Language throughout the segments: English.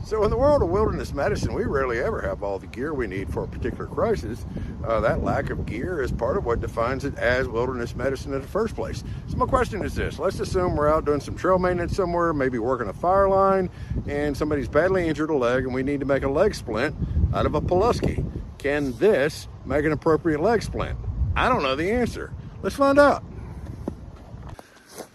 So in the world of wilderness medicine, we rarely ever have all the gear we need for a particular crisis. That lack of gear is part of what defines it as wilderness medicine in the first place. So my question is this: let's assume we're out doing some trail maintenance somewhere, maybe working a fire line, and somebody's badly injured a leg and we need to make a leg splint out of a Pulaski. Can this make an appropriate leg splint? I don't know the answer. Let's find out.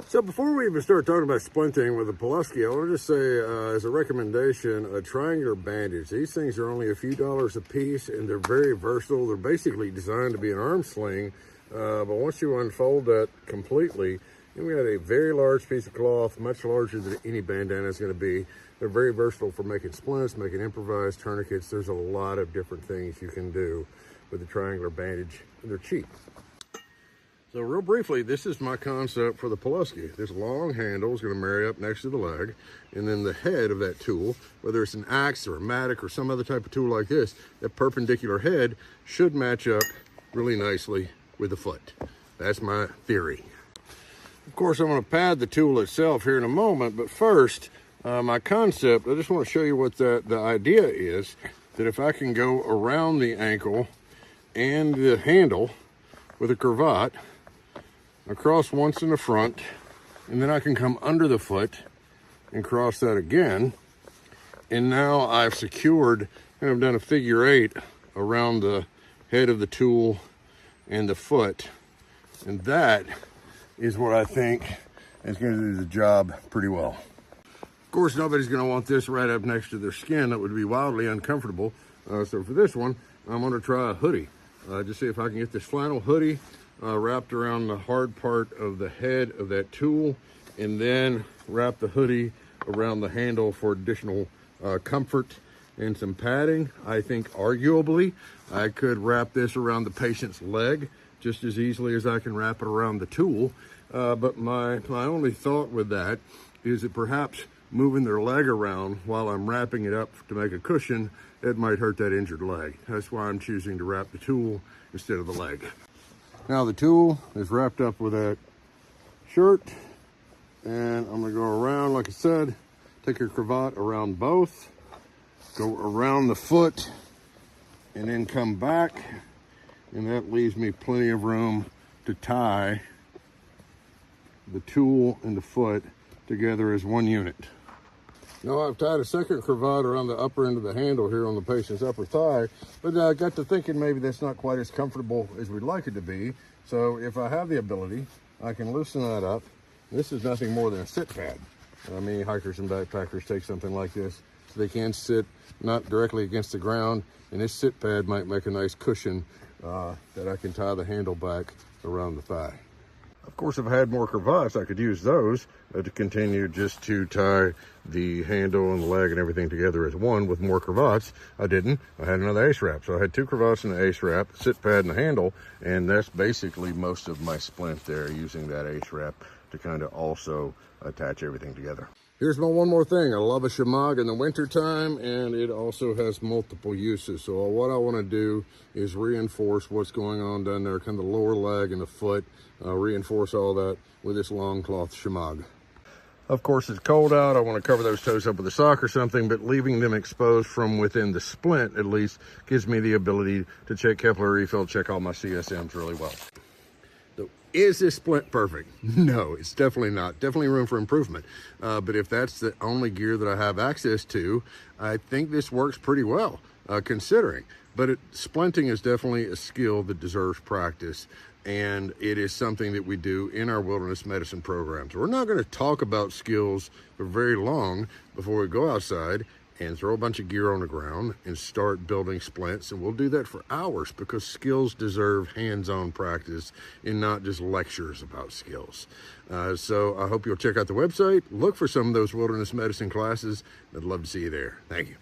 So before we even start talking about splinting with a Pulaski, I want to just say, as a recommendation, a triangular bandage. These things are only a few dollars a piece, and they're very versatile. They're basically designed to be an arm sling, but once you unfold that completely, then we got a very large piece of cloth, much larger than any bandana is going to be. They're very versatile for making splints, making improvised tourniquets. There's a lot of different things you can do with a triangular bandage, and they're cheap. So real briefly, this is my concept for the Pulaski. This long handle is going to marry up next to the leg, and then the head of that tool, whether it's an axe or a mattock or some other type of tool like this, that perpendicular head should match up really nicely with the foot. That's my theory. Of course, I'm going to pad the tool itself here in a moment, but first, my concept, I just want to show you what the idea is, that if I can go around the ankle and the handle with a cravat, across once in the front, and then I can come under the foot and cross that again. And now I've secured, and I've done a figure 8 around the head of the tool and the foot. And that is what I think is going to do the job pretty well. Of course, nobody's going to want this right up next to their skin. That would be wildly uncomfortable. So for this one, I'm going to try a hoodie. Just see if I can get this flannel hoodie wrapped around the hard part of the head of that tool, and then wrap the hoodie around the handle for additional comfort and some padding. I think arguably I could wrap this around the patient's leg just as easily as I can wrap it around the tool. But my only thought with that is that perhaps moving their leg around while I'm wrapping it up to make a cushion, it might hurt that injured leg. That's why I'm choosing to wrap the tool instead of the leg. Now the tool is wrapped up with that shirt, and I'm going to go around, like I said, take your cravat around both, go around the foot, and then come back, and that leaves me plenty of room to tie the tool and the foot together as one unit. Now I've tied a second cravat around the upper end of the handle here on the patient's upper thigh, but I got to thinking maybe that's not quite as comfortable as we'd like it to be. So if I have the ability, I can loosen that up. This is nothing more than a sit pad. Many hikers and backpackers take something like this so they can sit not directly against the ground, and this sit pad might make a nice cushion that I can tie the handle back around the thigh. Of course, if I had more cravats, I could use those to continue just to tie the handle and the leg and everything together as one with more cravats. I didn't. I had another ace wrap. So I had 2 cravats and an ace wrap, sit pad and a handle, and that's basically most of my splint there, using that ace wrap to kind of also attach everything together. Here's my one more thing. I love a shemagh in the winter time, and it also has multiple uses. So what I want to do is reinforce what's going on down there, kind of the lower leg and the foot, reinforce all that with this long cloth shemagh. Of course, it's cold out. I want to cover those toes up with a sock or something, but leaving them exposed from within the splint at least gives me the ability to check capillary refill, check all my CSMs really well. Is this splint perfect? No, it's definitely not. Definitely room for improvement. But if that's the only gear that I have access to, I think this works pretty well, considering. But splinting is definitely a skill that deserves practice, and it is something that we do in our wilderness medicine programs. We're not going to talk about skills for very long before we go outside and throw a bunch of gear on the ground and start building splints. And we'll do that for hours, because skills deserve hands-on practice and not just lectures about skills. So I hope you'll check out the website, look for some of those wilderness medicine classes. I'd love to see you there. Thank you.